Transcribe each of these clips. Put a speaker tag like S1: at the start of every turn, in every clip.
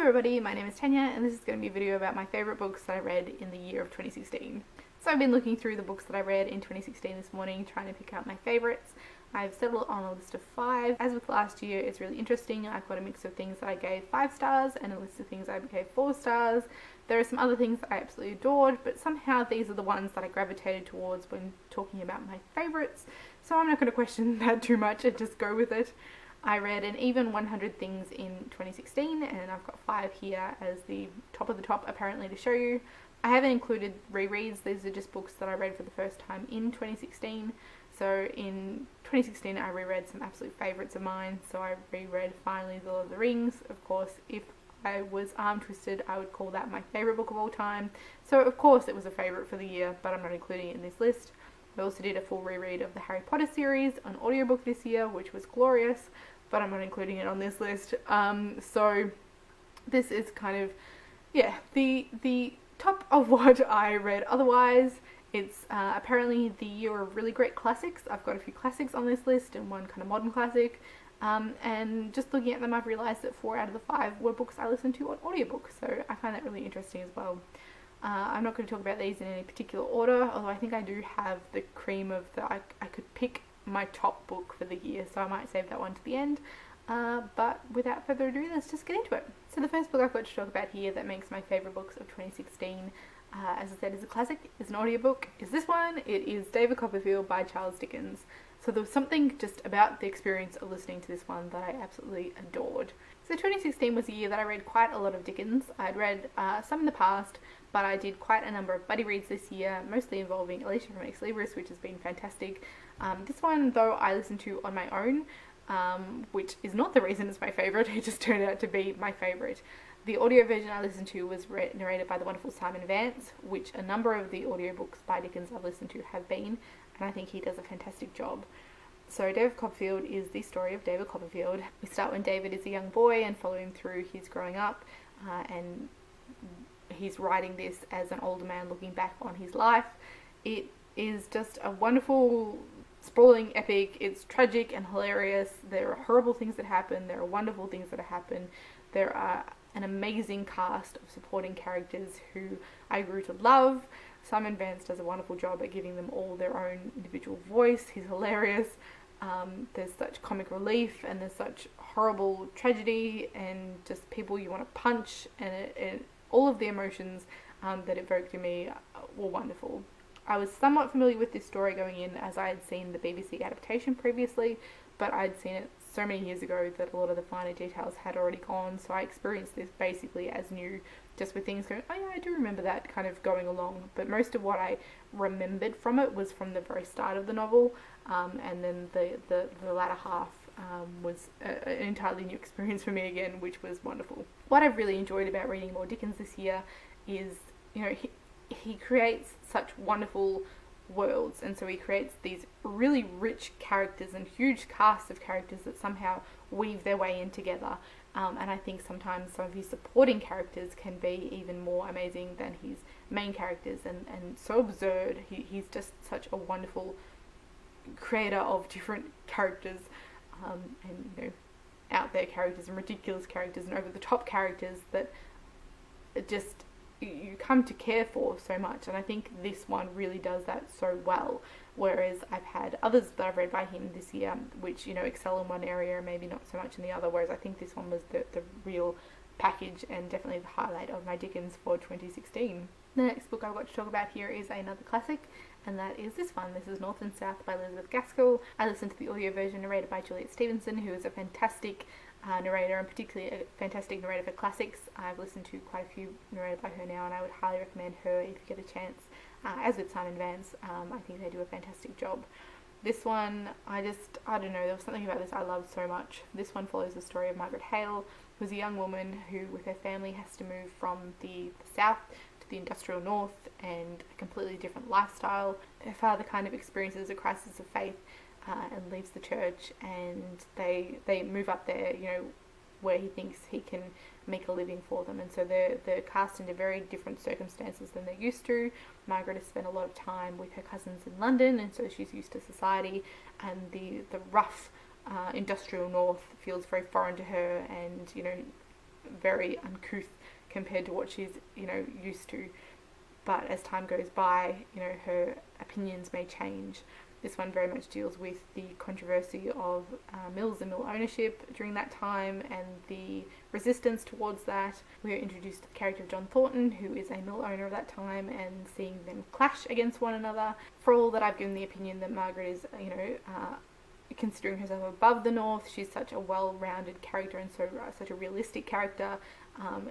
S1: everybody, my name is Tanya and this is going to be a video about my favourite books that I read in the year of 2016. So I've been looking through the books that I read in 2016 this morning, trying to pick out my favourites. I've settled on a list of 5. As with last year, it's really interesting. I've got a mix of things that I gave 5 stars and a list of things I gave 4 stars. There are some other things that I absolutely adored, but somehow these are the ones that I gravitated towards when talking about my favourites. So I'm not going to question that too much and just go with it. I read an even 100 things in 2016 and I've got 5 here as the top of the top apparently to show you. I haven't included rereads, these are just books that I read for the first time in 2016. So in 2016 I reread some absolute favourites of mine, so I reread finally The Lord of the Rings. Of course, if I was arm twisted I would call that my favourite book of all time, so of course it was a favourite for the year, but I'm not including it in this list. I also did a full reread of the Harry Potter series on audiobook this year, which was glorious, but I'm not including it on this list. So this is kind of, yeah, the top of what I read otherwise. It's apparently the year of really great classics. I've got a few classics on this list and one kind of modern classic. And just looking at them, I've realised that 4 out of the 5 were books I listened to on audiobook, so I find that really interesting as well. I'm not going to talk about these in any particular order, although I think I do have the cream of the, I could pick my top book for the year, so I might save that one to the end. But without further ado, let's just get into it. So the first book I've got to talk about here that makes my favourite books of 2016, as I said, is a classic, is an audiobook, is this one. It is David Copperfield by Charles Dickens. So there was something just about the experience of listening to this one that I absolutely adored. So 2016 was a year that I read quite a lot of Dickens. I'd read some in the past, but I did quite a number of buddy reads this year, mostly involving Alicia from Ex Libris, which has been fantastic. This one, though, I listened to on my own, which is not the reason it's my favourite, it just turned out to be my favourite. The audio version I listened to was narrated by the wonderful Simon Vance, which a number of the audiobooks by Dickens I've listened to have been, and I think he does a fantastic job. So David Copperfield is the story of David Copperfield. We start when David is a young boy and follow him through his growing up, and he's writing this as an older man looking back on his life. It is just a wonderful, sprawling epic. It's tragic and hilarious. There are horrible things that happen. There are wonderful things that happen. There are an amazing cast of supporting characters who I grew to love. Simon Vance does a wonderful job at giving them all their own individual voice. He's hilarious. There's such comic relief and there's such horrible tragedy and just people you want to punch, and all of the emotions that evoked in me were wonderful. I was somewhat familiar with this story going in, as I had seen the BBC adaptation previously, but I'd seen it so many years ago that a lot of the finer details had already gone, so I experienced this basically as new, just with things going, oh yeah, I do remember that kind of going along, but most of what I remembered from it was from the very start of the novel, and then the latter half was an entirely new experience for me again, which was wonderful. What I've really enjoyed about reading more Dickens this year is, you know, he creates such wonderful worlds, and so he creates these really rich characters and huge casts of characters that somehow weave their way in together, and I think sometimes some of his supporting characters can be even more amazing than his main characters, and so absurd. He's just such a wonderful creator of different characters, and you know, out there characters and ridiculous characters and over the top characters that just you come to care for so much, and I think this one really does that so well, whereas I've had others that I've read by him this year which, you know, excel in one area and maybe not so much in the other, whereas I think this one was the real package and definitely the highlight of my Dickens for 2016. The next book I've got to talk about here is another classic, and that is this one. This is North and South by Elizabeth Gaskell. I listened to the audio version narrated by Juliet Stevenson, who is a fantastic narrator, and particularly a fantastic narrator for classics. I've listened to quite a few narrated by her now, and I would highly recommend her if you get a chance. As with Simon Vance, I think they do a fantastic job. This one, I don't know, there was something about this I loved so much. This one follows the story of Margaret Hale, who's a young woman who, with her family, has to move from the south to the industrial north, and a completely different lifestyle. Her father kind of experiences a crisis of faith and leaves the church, and they move up there, you know, where he thinks he can make a living for them, and so they're cast into very different circumstances than they're used to. Margaret has spent a lot of time with her cousins in London, and so she's used to society, and the rough industrial north feels very foreign to her, and, you know, very uncouth compared to what she's, used to. But as time goes by, her opinions may change. This one very much deals with the controversy of mills and mill ownership during that time and the resistance towards that. We are introduced to the character of John Thornton, who is a mill owner of that time, and seeing them clash against one another. For all that I've given the opinion that Margaret is, considering herself above the North, she's such a well-rounded character and such a realistic character.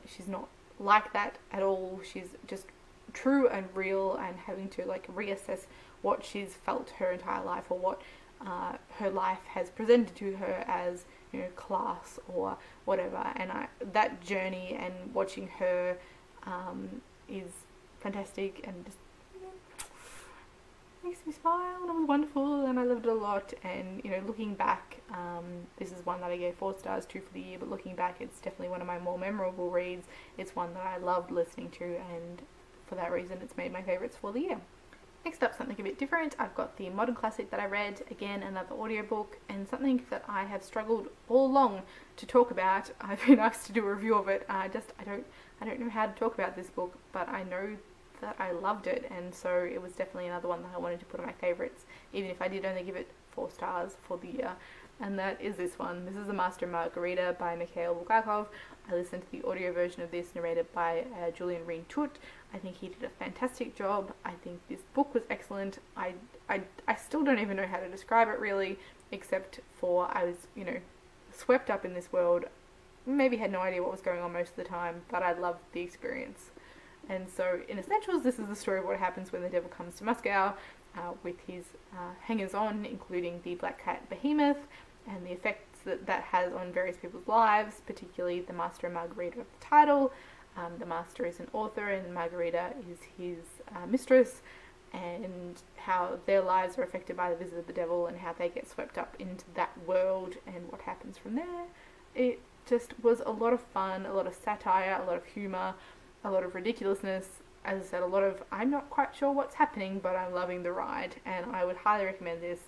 S1: She's not like that at all. She's just true and real, and having to reassess what she's felt her entire life, or what her life has presented to her as class or whatever. And that journey and watching her is fantastic, and just makes me smile, and it was wonderful, and I loved it a lot. And looking back, this is one that I gave 4 stars to for the year, but looking back, it's definitely one of my more memorable reads. It's one that I loved listening to, and for that reason it's made my favourites for the year. Next up, something a bit different. I've got the modern classic that I read, again another audiobook, and something that I have struggled all along to talk about. I've been asked to do a review of it. I don't know how to talk about this book, but I know that I loved it, and so it was definitely another one that I wanted to put on my favourites, even if I did only give it 4 stars for the year. And that is this one. This is The Master Margarita by Mikhail Bulgakov. I listened to the audio version of this, narrated by Julian Rein-Tut. I think he did a fantastic job. I think this book was excellent. I still don't even know how to describe it really, except for I was, swept up in this world. Maybe had no idea what was going on most of the time, but I loved the experience. And so, in essentials, this is the story of what happens when the devil comes to Moscow with his hangers-on, including the black cat Behemoth, and the effects that has on various people's lives, particularly the Master Margarita of the title. The Master is an author, and Margarita is his mistress, and how their lives are affected by the visit of the devil, and how they get swept up into that world, and what happens from there. It just was a lot of fun, a lot of satire, a lot of humour, a lot of ridiculousness. As I said, a lot of I'm not quite sure what's happening, but I'm loving the ride, and I would highly recommend this.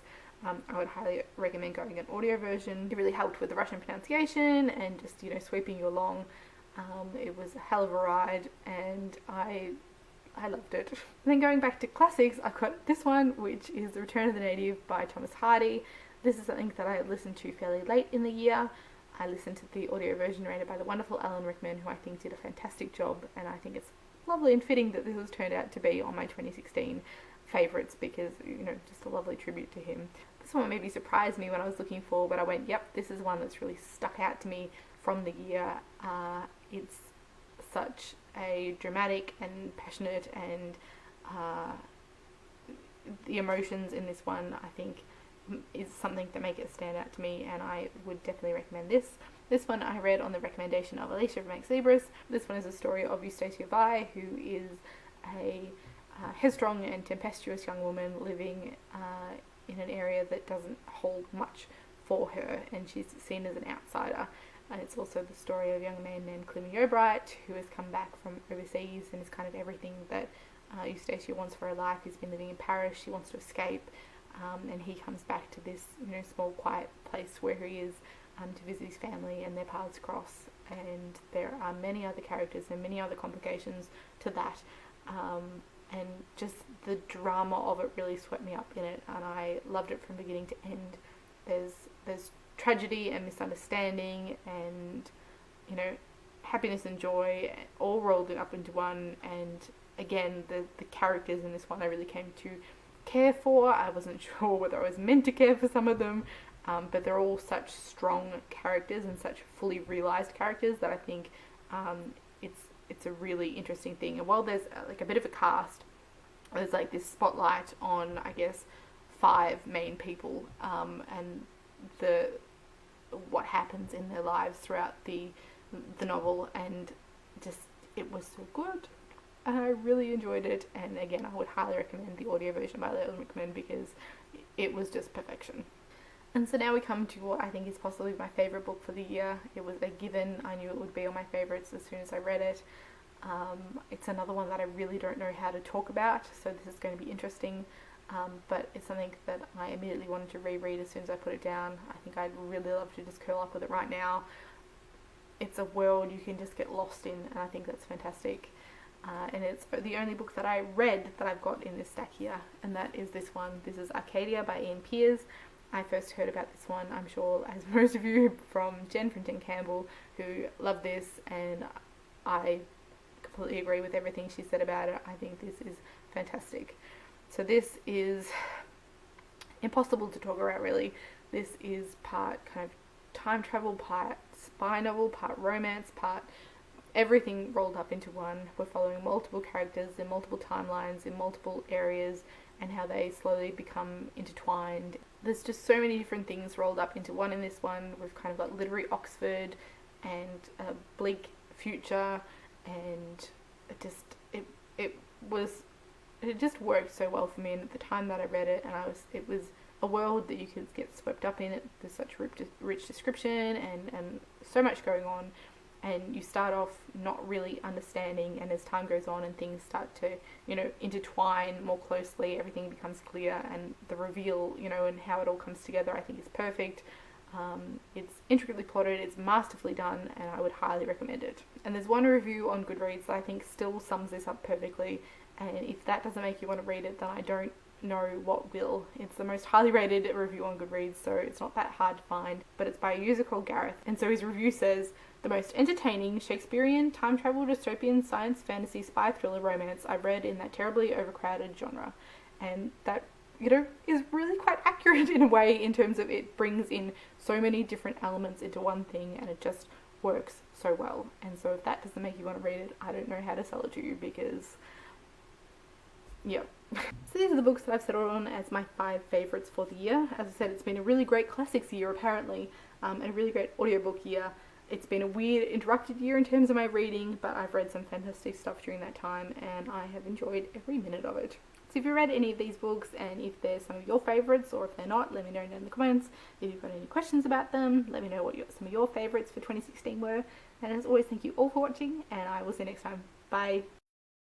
S1: I would highly recommend going an audio version. It really helped with the Russian pronunciation and just, sweeping you along. It was a hell of a ride, and I loved it. And then going back to classics, I've got this one, which is The Return of the Native by Thomas Hardy. This is something that I listened to fairly late in the year. I listened to the audio version narrated by the wonderful Alan Rickman, who I think did a fantastic job, and I think it's lovely and fitting that this has turned out to be on my 2016 favourites, because, just a lovely tribute to him. This one maybe surprised me when I was looking for, but I went, yep, this is one that's really stuck out to me from the year. It's such a dramatic and passionate, and the emotions in this one, I think, is something that make it stand out to me, and I would definitely recommend this. This one I read on the recommendation of Alicia from Max Libris. This one is a story of Eustacia Vi, who is a headstrong and tempestuous young woman living in an area that doesn't hold much for her, and she's seen as an outsider. And it's also the story of a young man named Clemmy O'Bright, who has come back from overseas and is kind of everything that Eustacia wants for her life. He's been living in Paris, she wants to escape, and he comes back to this small quiet place where he is to visit his family, and their paths cross. And there are many other characters and many other complications to that, and just the drama of it really swept me up in it, and I loved it from beginning to end. There's tragedy and misunderstanding and happiness and joy all rolled up into one, and again the characters in this one I really came to care for. I wasn't sure whether I was meant to care for some of them, but they're all such strong characters and such fully realised characters that I think it's a really interesting thing. And while there's a bit of a cast, there's this spotlight on, I guess, 5 main people, and what happens in their lives throughout the novel, and just it was so good, and I really enjoyed it. And again, I would highly recommend the audio version by Alan Rickman, because it was just perfection. And so now we come to what I think is possibly my favourite book for the year. It was a given. I knew it would be on my favourites as soon as I read it. It's another one that I really don't know how to talk about, so this is going to be interesting. But it's something that I immediately wanted to reread as soon as I put it down. I think I'd really love to just curl up with it right now. it's a world you can just get lost in, and I think that's fantastic. And it's the only book that I read that I've got in this stack here, and that is this one. This is Arcadia by Ian Pearce. I first heard about this one, I'm sure, as most of you, from Jen Campbell, who loved this, and I completely agree with everything she said about it. I think this is fantastic. So this is impossible to talk about, really. This is part kind of time travel, part spy novel, part romance, part everything rolled up into one. We're following multiple characters in multiple timelines, in multiple areas, and how they slowly become intertwined. There's just so many different things rolled up into one in this one, with kind of like literary Oxford and a bleak future, and it just worked so well for me. And at the time that I read it, and it was a world that you could get swept up in. It there's such rich description and so much going on, and you start off not really understanding, and as time goes on and things start to, you know, intertwine more closely, everything becomes clear, and the reveal, you know, and how it all comes together, I think is perfect. It's intricately plotted, it's masterfully done, and I would highly recommend it. And there's one review on Goodreads that I think still sums this up perfectly, and if that doesn't make you want to read it, then I don't know what will. It's the most highly rated review on Goodreads, so it's not that hard to find, but it's by a user called Gareth, and so his review says, "The most entertaining Shakespearean time travel dystopian science fantasy spy thriller romance I've read in that terribly overcrowded genre." And that, you know, is really quite accurate in a way, in terms of it brings in so many different elements into one thing, and it just works so well. And so if that doesn't make you want to read it, I don't know how to sell it to you, because yeah. So these are the books that I've settled on as my 5 favourites for the year. As I said, it's been a really great classics year apparently, and a really great audiobook year. It's been a weird interrupted year in terms of my reading, but I've read some fantastic stuff during that time, and I have enjoyed every minute of it. So if you read any of these books, and if they're some of your favourites, or if they're not, let me know in the comments. If you've got any questions about them, let me know what some of your favourites for 2016 were. And as always, thank you all for watching, and I will see you next time. Bye!